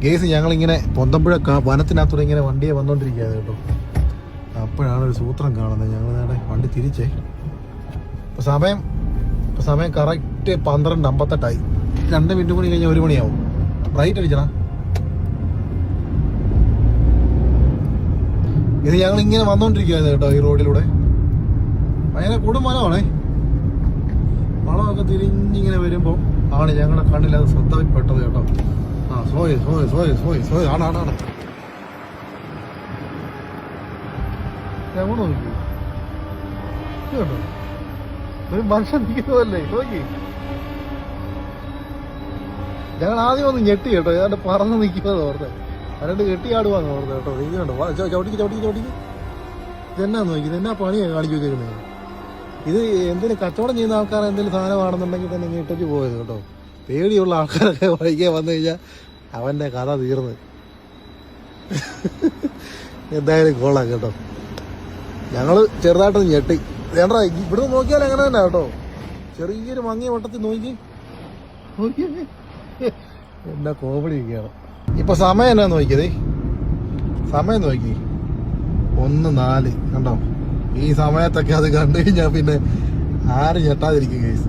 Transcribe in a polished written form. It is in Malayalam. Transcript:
ഗേസ് ഞങ്ങളിങ്ങനെ പൊന്തമ്പുഴ വനത്തിനകത്തൂടെ ഇങ്ങനെ വണ്ടിയെ വന്നോണ്ടിരിക്കുകയാണ് കേട്ടോ. അപ്പോഴാണ് ഒരു സൂത്രം കാണുന്നത്. ഞങ്ങൾ നേരെ വണ്ടി തിരിച്ചേ. ഇപ്പൊ സമയം കറക്റ്റ് 12:58. 2 മിനിറ്റ് കൂടി കഴിഞ്ഞാൽ 1 മണിയാവും. റൈറ്റ് അടിച്ചടാ. ഇത് ഞങ്ങൾ ഇങ്ങനെ വന്നോണ്ടിരിക്കുകയായിരുന്നു കേട്ടോ. ഈ റോഡിലൂടെ ഭയങ്കര കൊടുമലമാണേ. വളമൊക്കെ തിരിഞ്ഞിങ്ങനെ വരുമ്പോൾ ആണ് ഞങ്ങളുടെ കണ്ണിൽ അത് ശ്രദ്ധപ്പെട്ടത് കേട്ടോ. സോയ് ആണ് ഞങ്ങൾ നോക്കി കേട്ടോ. ഒരു മനുഷ്യൻ നിൽക്കുന്നതല്ലേ നോക്കി. ഞങ്ങൾ ആദ്യം ഒന്ന് ഞെട്ടി കേട്ടോ. ഏതാണ്ട് പറന്ന് നിൽക്കുന്നത് ഓർത്തെ. അല്ലാണ്ട് കെട്ടിയാടുവാന്ന് ഓർത്ത് കേട്ടോ. ഇതുണ്ടോ ചവിട്ടിക്ക്. ഇതെന്നാ നോക്കി. ഇതെന്നാ പണിയാണ് കാണിച്ചു വെച്ചേക്കുന്നത്. ഇത് എന്തിനു കച്ചവടം ചെയ്യുന്ന ആൾക്കാർ എന്തെങ്കിലും സാധനമാണെന്നുണ്ടെങ്കിൽ തന്നെ ഇട്ടേക്ക് പോയത് കേട്ടോ. പേടിയുള്ള ആൾക്കാരൊക്കെ വഴിക്ക് വന്നു കഴിഞ്ഞാൽ അവൻ്റെ കഥ തീർന്ന്. എന്തായാലും കൊള്ളാം കേട്ടോ. ഞങ്ങൾ ചെറുതായിട്ടൊന്ന് ഞെട്ടി. വേണ്ട ഇവിടുന്ന് നോക്കിയാൽ അങ്ങനെ തന്നെ കേട്ടോ. ചെറിയൊരു മങ്ങിയ വട്ടത്തിൽ നോക്കി എന്നാ കോമഡി ഒക്കെയാണ്. ഇപ്പൊ സമയം എന്നാ നോക്കിയതേ. സമയം നോക്കി 1:04 കണ്ടോ. ഈ സമയത്തൊക്കെ അത് കണ്ടു കഴിഞ്ഞാൽ പിന്നെ ആരും ഞെട്ടാതിരിക്കും കേസ്.